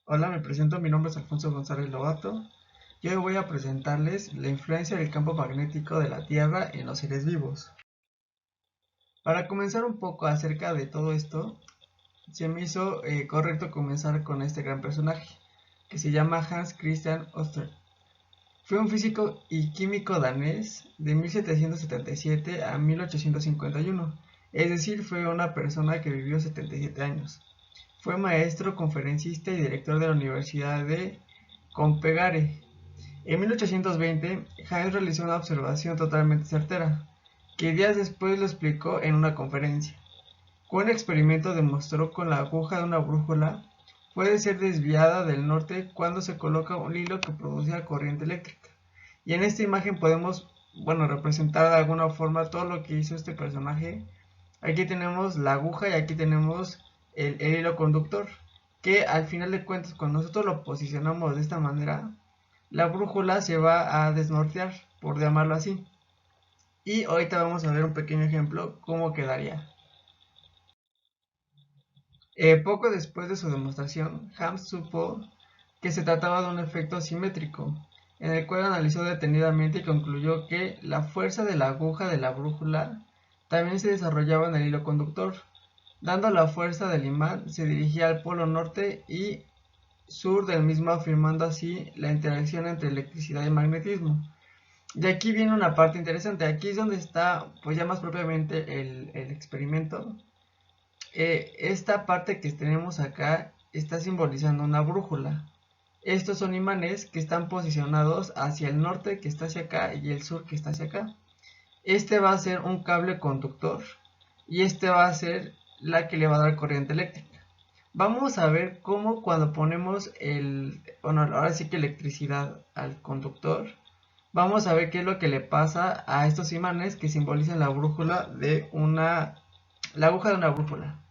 Hola, me presento, mi nombre es Alfonso González Lobato y hoy voy a presentarles la influencia del campo magnético de la Tierra en los seres vivos. Para comenzar un poco acerca de todo esto, se me hizo correcto comenzar con este gran personaje, que se llama Hans Christian Ørsted. Fue un físico y químico danés de 1777 a 1851, es decir, fue una persona que vivió 77 años. Fue maestro, conferencista y director de la Universidad de Copenhague. En 1820, Heinz realizó una observación totalmente certera, que días después lo explicó en una conferencia. Con un experimento demostró que la aguja de una brújula puede ser desviada del norte cuando se coloca un hilo que produce corriente eléctrica. Y en esta imagen podemos, representar de alguna forma todo lo que hizo este personaje. Aquí tenemos la aguja y aquí tenemos el hilo conductor, que al final de cuentas cuando nosotros lo posicionamos de esta manera, la brújula se va a desnortear, por llamarlo así. Y ahorita vamos a ver un pequeño ejemplo cómo quedaría. Poco después de su demostración, Hams supo que se trataba de un efecto simétrico, en el cual analizó detenidamente y concluyó que la fuerza de la aguja de la brújula también se desarrollaba en el hilo conductor, dando la fuerza del imán se dirigía al polo norte y sur del mismo, afirmando así la interacción entre electricidad y magnetismo. De aquí viene una parte interesante, aquí es donde está pues ya más propiamente el experimento. Esta parte que tenemos acá está simbolizando una brújula. Estos son imanes que están posicionados hacia el norte, que está hacia acá, y el sur, que está hacia acá. Este va a ser un cable conductor y este va a ser la que le va a dar corriente eléctrica. Vamos a ver cómo cuando ponemos ahora sí que electricidad al conductor, vamos a ver qué es lo que le pasa a estos imanes que simbolizan la brújula la aguja de una brújula.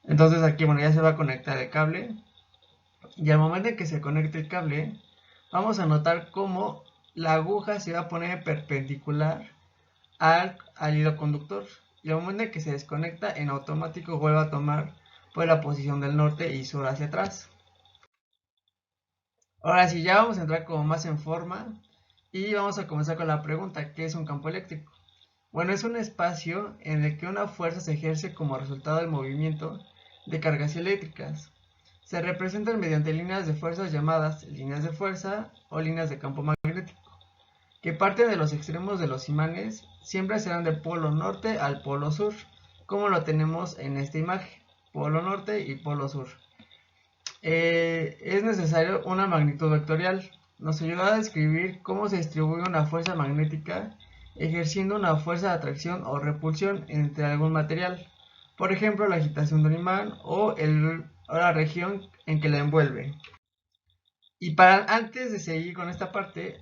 Entonces aquí, bueno, ya se va a conectar el cable. Y al momento en que se conecte el cable, vamos a notar cómo la aguja se va a poner perpendicular al hilo conductor. Y al momento en que se desconecta, en automático vuelve a tomar pues, la posición del norte y sur hacia atrás. Ahora sí, ya vamos a entrar como más en forma y vamos a comenzar con la pregunta, ¿qué es un campo eléctrico? Bueno, es un espacio en el que una fuerza se ejerce como resultado del movimiento de cargas eléctricas. Se representan mediante líneas de fuerzas llamadas líneas de fuerza o líneas de campo magnético, que parten de los extremos de los imanes, siempre serán del polo norte al polo sur, como lo tenemos en esta imagen, polo norte y polo sur. Es necesario una magnitud vectorial. Nos ayuda a describir cómo se distribuye una fuerza magnética ejerciendo una fuerza de atracción o repulsión entre algún material. Por ejemplo, la agitación de un imán o la región en que la envuelve. Y para antes de seguir con esta parte,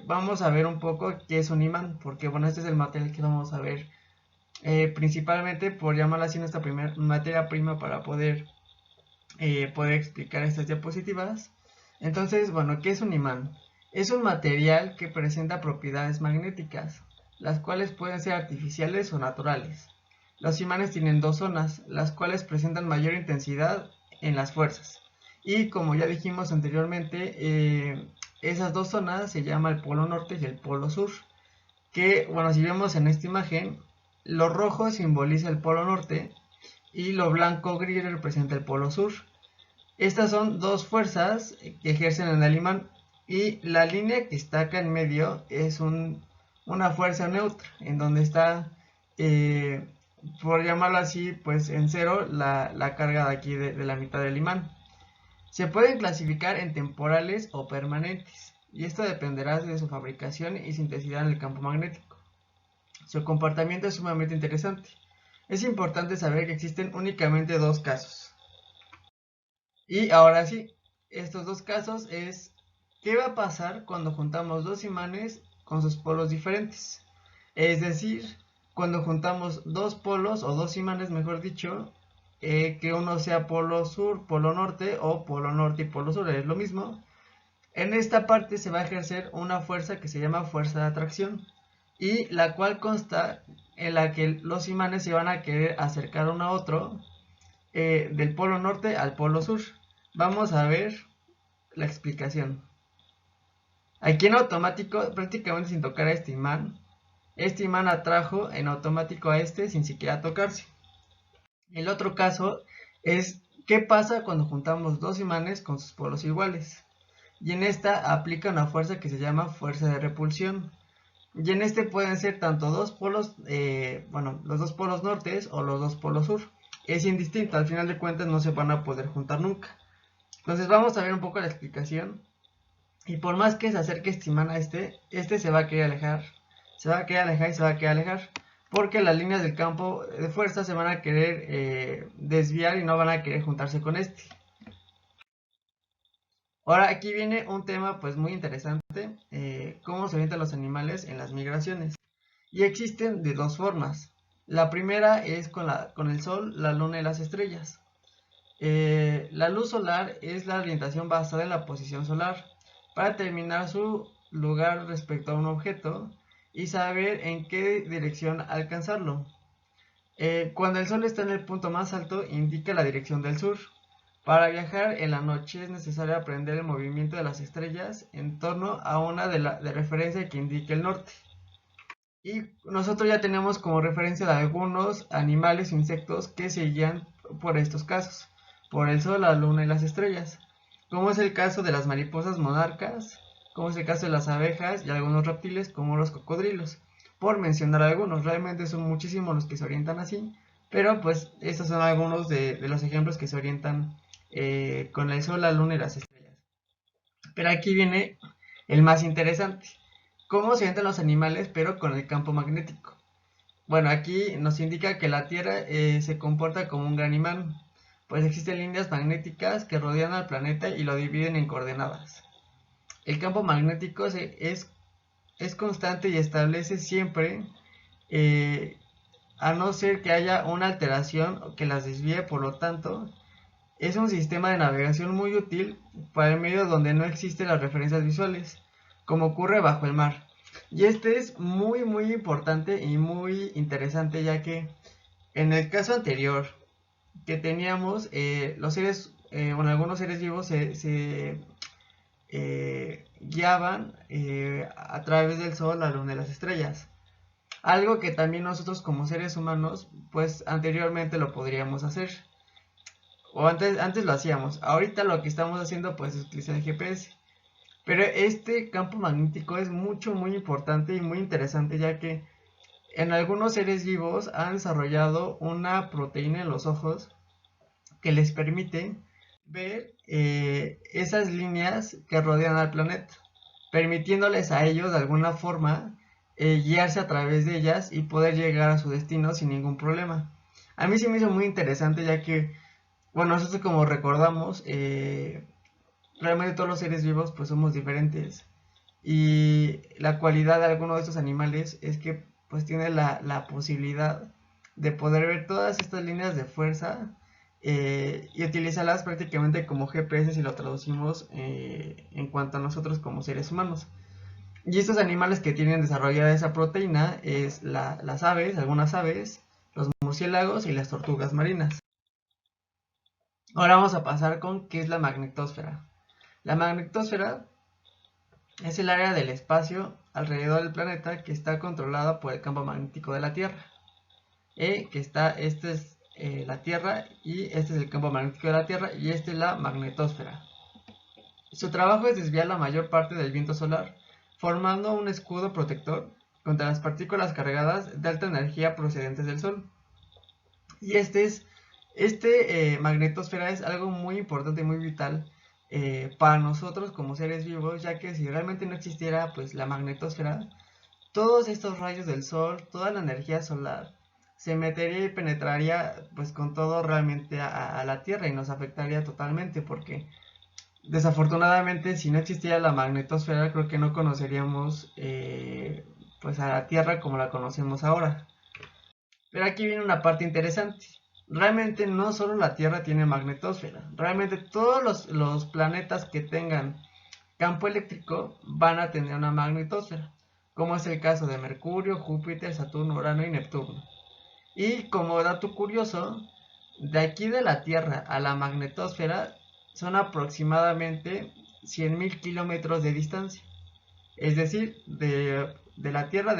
vamos a ver un poco qué es un imán, porque bueno, este es el material que vamos a ver principalmente por llamarla así nuestra primera materia prima para poder explicar estas diapositivas. Entonces, bueno, ¿qué es un imán? Es un material que presenta propiedades magnéticas, las cuales pueden ser artificiales o naturales. Los imanes tienen dos zonas, las cuales presentan mayor intensidad en las fuerzas. Y como ya dijimos anteriormente, esas dos zonas se llaman el polo norte y el polo sur. Que, bueno, si vemos en esta imagen, lo rojo simboliza el polo norte y lo blanco gris representa el polo sur. Estas son dos fuerzas que ejercen en el imán y la línea que está acá en medio es una fuerza neutra, en donde está, eh, por llamarlo así, pues en cero la carga de aquí de la mitad del imán. Se pueden clasificar en temporales o permanentes, y esto dependerá de su fabricación y su intensidad en el campo magnético. Su comportamiento es sumamente interesante. Es importante saber que existen únicamente dos casos. Y ahora sí, estos dos casos es ¿qué va a pasar cuando juntamos dos imanes con sus polos diferentes? Es decir, cuando juntamos dos polos o dos imanes, mejor dicho, que uno sea polo sur, polo norte o polo norte y polo sur, es lo mismo. En esta parte se va a ejercer una fuerza que se llama fuerza de atracción y la cual consta en la que los imanes se van a querer acercar uno a otro del polo norte al polo sur. Vamos a ver la explicación. Aquí en automático, prácticamente sin tocar a este imán atrajo en automático a este sin siquiera tocarse. El otro caso es qué pasa cuando juntamos dos imanes con sus polos iguales. Y en esta aplica una fuerza que se llama fuerza de repulsión. Y en este pueden ser tanto dos polos, los dos polos nortes o los dos polos sur. Es indistinto, al final de cuentas no se van a poder juntar nunca. Entonces vamos a ver un poco la explicación. Y por más que se acerque este imán a este se va a querer alejar. Se va a querer alejar y se va a querer alejar. Porque las líneas del campo de fuerza se van a querer desviar y no van a querer juntarse con este. Ahora aquí viene un tema pues muy interesante, cómo se orientan los animales en las migraciones. Y existen de dos formas. La primera es con el sol, la luna y las estrellas. La luz solar es la orientación basada en la posición solar para determinar su lugar respecto a un objeto y saber en qué dirección alcanzarlo. Cuando el sol está en el punto más alto indica la dirección del sur. Para viajar en la noche es necesario aprender el movimiento de las estrellas en torno a una de referencia que indique el norte. Y nosotros ya tenemos como referencia de algunos animales o insectos que se guían por estos casos, por el sol, la luna y las estrellas, como es el caso de las mariposas monarcas, como es el caso de las abejas y algunos reptiles como los cocodrilos, por mencionar algunos. Realmente son muchísimos los que se orientan así, pero pues estos son algunos de los ejemplos que se orientan con el sol, la luna y las estrellas. Pero aquí viene el más interesante. ¿Cómo se orientan los animales pero con el campo magnético? Bueno, aquí nos indica que la Tierra se comporta como un gran imán, pues existen líneas magnéticas que rodean al planeta y lo dividen en coordenadas. El campo magnético es constante y establece siempre, a no ser que haya una alteración que las desvíe. Por lo tanto, es un sistema de navegación muy útil para el medio donde no existen las referencias visuales, como ocurre bajo el mar. Y este es muy importante y muy interesante, ya que en el caso anterior que teníamos, los seres, algunos seres vivos se guiaban a través del sol, la luna y las estrellas. Algo que también nosotros como seres humanos, pues anteriormente lo podríamos hacer. O antes lo hacíamos. Ahorita lo que estamos haciendo pues es utilizar el GPS. Pero este campo magnético es muy importante y muy interesante, ya que en algunos seres vivos han desarrollado una proteína en los ojos que les permite ver esas líneas que rodean al planeta, permitiéndoles a ellos de alguna forma guiarse a través de ellas y poder llegar a su destino sin ningún problema. A mí se me hizo muy interesante, ya que, bueno, nosotros como recordamos, realmente todos los seres vivos pues somos diferentes, y la cualidad de alguno de estos animales es que pues tiene la posibilidad de poder ver todas estas líneas de fuerza y utilizarlas prácticamente como GPS si lo traducimos en cuanto a nosotros como seres humanos. Y estos animales que tienen desarrollada esa proteína es las aves, algunas aves, los murciélagos y las tortugas marinas. Ahora vamos a pasar con qué es la magnetosfera. La magnetosfera es el área del espacio alrededor del planeta que está controlada por el campo magnético de la Tierra. Este es la Tierra y este es el campo magnético de la Tierra y esta es la magnetosfera. Su trabajo es desviar la mayor parte del viento solar, formando un escudo protector contra las partículas cargadas de alta energía procedentes del Sol. Y magnetosfera es algo muy importante y muy vital para nosotros como seres vivos, ya que si realmente no existiera pues la magnetosfera, todos estos rayos del sol, toda la energía solar se metería y penetraría pues con todo realmente a la Tierra y nos afectaría totalmente, porque desafortunadamente si no existiera la magnetosfera creo que no conoceríamos pues a la Tierra como la conocemos ahora. Pero aquí viene una parte interesante. Realmente no solo la Tierra tiene magnetosfera. Realmente todos los planetas que tengan campo eléctrico van a tener una magnetosfera. Como es el caso de Mercurio, Júpiter, Saturno, Urano y Neptuno. Y como dato curioso, De aquí de la Tierra a la magnetosfera son aproximadamente 100.000 kilómetros de distancia. Es decir, de la Tierra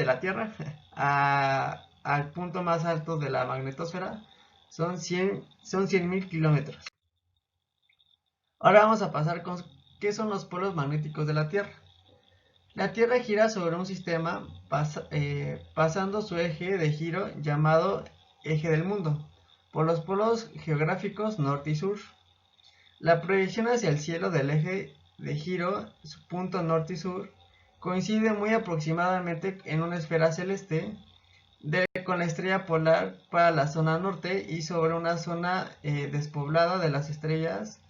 al punto más alto de la magnetosfera son 100.000 kilómetros. Ahora vamos a pasar con qué son los polos magnéticos de la Tierra. La Tierra gira sobre un sistema pasando su eje de giro llamado eje del mundo por los polos geográficos norte y sur. La proyección hacia el cielo del eje de giro, su punto norte y sur, coincide muy aproximadamente en una esfera celeste con la estrella polar para la zona norte y sobre una zona despoblada de las estrellas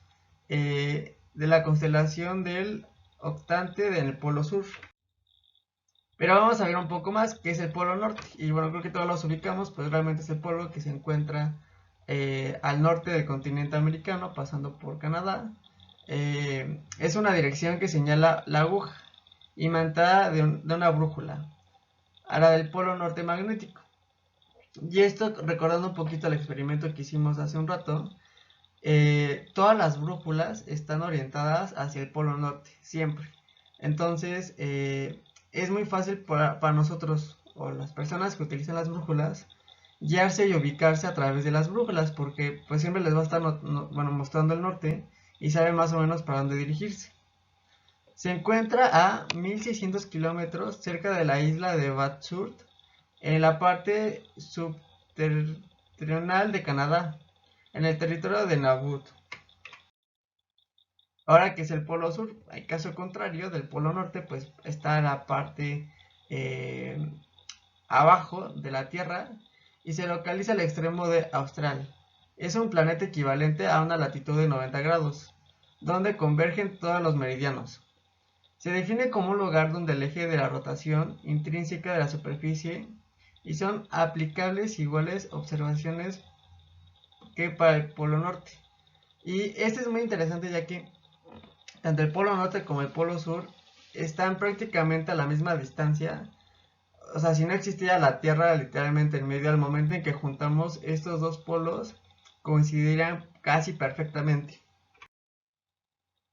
de la constelación del octante del polo sur. Pero vamos a ver un poco más qué es el polo norte. Y bueno, creo que todos los ubicamos, pues realmente es el polo que se encuentra al norte del continente americano, pasando por Canadá. Es una dirección que señala la aguja, imantada de una brújula, a la del polo norte magnético. Y esto, recordando un poquito el experimento que hicimos hace un rato, todas las brújulas están orientadas hacia el polo norte, siempre. Entonces, es muy fácil para nosotros, o las personas que utilizan las brújulas, guiarse y ubicarse a través de las brújulas, porque pues siempre les va a estar mostrando el norte y saben más o menos para dónde dirigirse. Se encuentra a 1600 kilómetros cerca de la isla de Bathurst, en la parte septentrional de Canadá, en el territorio de Nunavut. Ahora, que es el polo sur, en caso contrario del polo norte, pues está en la parte abajo de la Tierra y se localiza al extremo de Austral. Es un planeta equivalente a una latitud de 90 grados, donde convergen todos los meridianos. Se define como un lugar donde el eje de la rotación intrínseca de la superficie y son aplicables iguales observaciones que para el polo norte. Y este es muy interesante, ya que tanto el polo norte como el polo sur están prácticamente a la misma distancia. O sea, si no existiera la Tierra literalmente en medio, al momento en que juntamos estos dos polos, coincidirían casi perfectamente.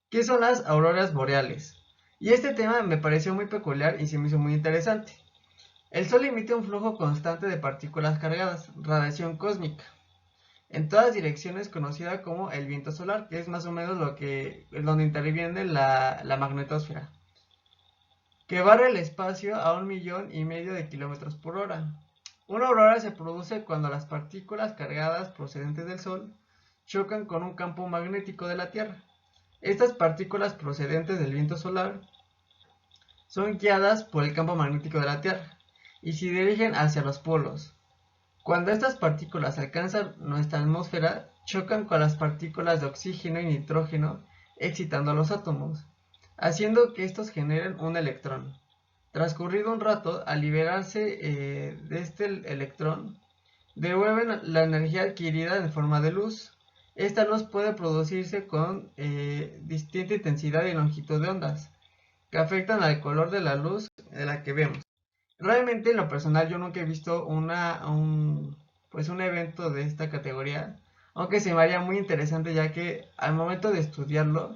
¿Qué son las auroras boreales? Y este tema me pareció muy peculiar y se me hizo muy interesante. El Sol emite un flujo constante de partículas cargadas, radiación cósmica, en todas direcciones, conocida como el viento solar, que es más o menos donde interviene la magnetosfera, que barre el espacio a 1,5 millones de kilómetros por hora. Una aurora se produce cuando las partículas cargadas procedentes del Sol chocan con un campo magnético de la Tierra. Estas partículas procedentes del viento solar son guiadas por el campo magnético de la Tierra y se dirigen hacia los polos. Cuando estas partículas alcanzan nuestra atmósfera, chocan con las partículas de oxígeno y nitrógeno, excitando a los átomos, haciendo que estos generen un electrón. Transcurrido un rato, al liberarse de este electrón, devuelven la energía adquirida en forma de luz. Esta luz puede producirse con distinta intensidad y longitud de ondas, que afectan al color de la luz de la que vemos. Realmente, en lo personal, yo nunca he visto un evento de esta categoría, aunque se me haría muy interesante, ya que al momento de estudiarlo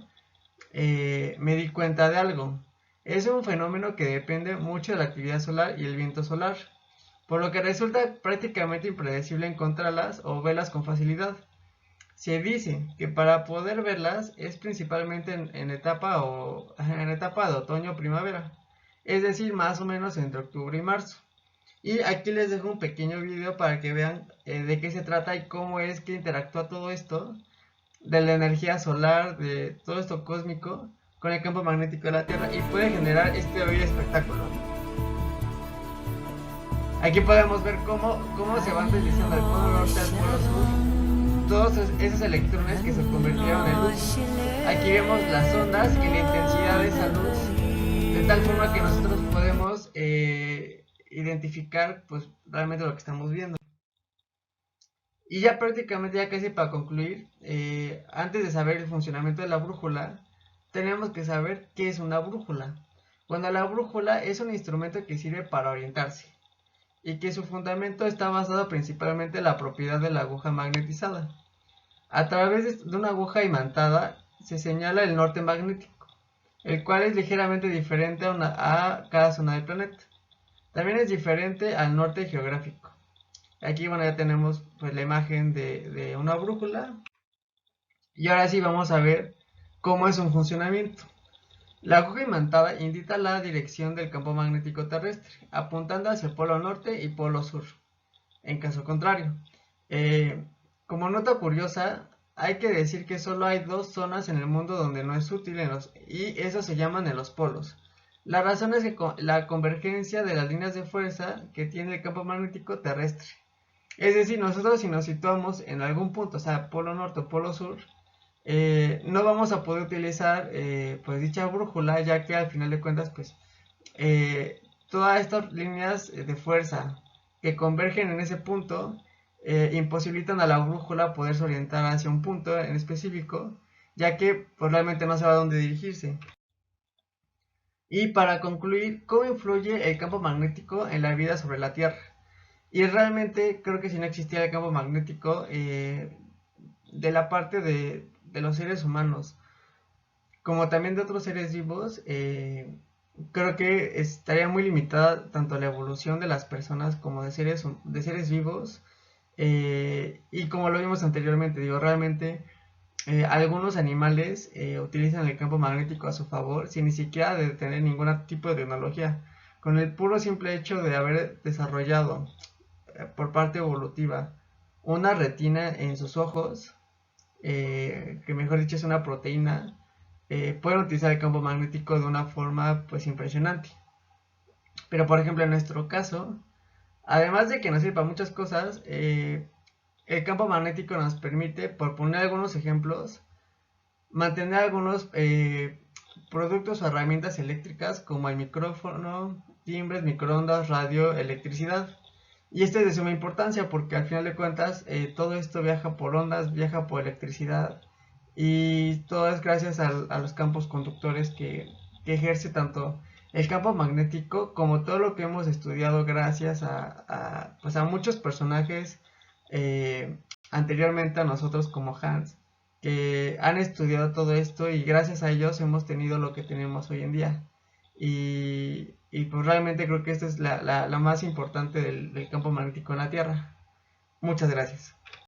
me di cuenta de algo. Es un fenómeno que depende mucho de la actividad solar y el viento solar, por lo que resulta prácticamente impredecible encontrarlas o verlas con facilidad. Se dice que para poder verlas es principalmente en etapa de otoño o primavera, es decir, más o menos entre octubre y marzo. Y aquí les dejo un pequeño video para que vean de qué se trata y cómo es que interactúa todo esto de la energía solar, de todo esto cósmico, con el campo magnético de la Tierra y puede generar este bello espectáculo. Aquí podemos ver cómo se van deslizando del polo norte al polo sur todos esos electrones que se convirtieron en luz. Aquí vemos las ondas y la intensidad de esa luz, de tal forma que nosotros podemos identificar pues realmente lo que estamos viendo. Y ya prácticamente, ya casi para concluir, antes de saber el funcionamiento de la brújula, tenemos que saber qué es una brújula. Bueno, la brújula es un instrumento que sirve para orientarse y que su fundamento está basado principalmente en la propiedad de la aguja magnetizada. A través de una aguja imantada se señala el norte magnético, el cual es ligeramente diferente a cada zona del planeta. También es diferente al norte geográfico. Aquí, bueno, ya tenemos pues la imagen de una brújula. Y ahora sí vamos a ver cómo es un funcionamiento. La aguja imantada indica la dirección del campo magnético terrestre, apuntando hacia el polo norte y polo sur. En caso contrario, como nota curiosa, hay que decir que solo hay dos zonas en el mundo donde no es útil y eso se llaman en los polos. La razón es que la convergencia de las líneas de fuerza que tiene el campo magnético terrestre. Es decir, nosotros si nos situamos en algún punto, o sea, polo norte o polo sur, no vamos a poder utilizar pues dicha brújula, ya que al final de cuentas pues todas estas líneas de fuerza que convergen en ese punto imposibilitan a la brújula poderse orientar hacia un punto en específico, ya que pues, realmente no sabe a dónde dirigirse. Y para concluir, ¿cómo influye el campo magnético en la vida sobre la Tierra? Y realmente creo que si no existiera el campo magnético, de la parte de los seres humanos, como también de otros seres vivos, creo que estaría muy limitada tanto la evolución de las personas como de seres vivos. Y como lo vimos anteriormente, digo, realmente algunos animales utilizan el campo magnético a su favor sin ni siquiera de tener ningún tipo de tecnología. Con el puro simple hecho de haber desarrollado por parte evolutiva una retina en sus ojos, que mejor dicho es una proteína, pueden utilizar el campo magnético de una forma pues impresionante. Pero por ejemplo en nuestro caso, además de que nos sirve para muchas cosas, el campo magnético nos permite, por poner algunos ejemplos, mantener algunos productos o herramientas eléctricas como el micrófono, timbres, microondas, radio, electricidad. Y esto es de suma importancia porque al final de cuentas todo esto viaja por ondas, viaja por electricidad y todo es gracias a los campos conductores que ejerce tanto el campo magnético como todo lo que hemos estudiado gracias pues a muchos personajes eh, anteriormente a nosotros como Hans, que han estudiado todo esto y gracias a ellos hemos tenido lo que tenemos hoy en día. Y pues realmente creo que esta es la más importante del campo magnético en la Tierra. Muchas gracias.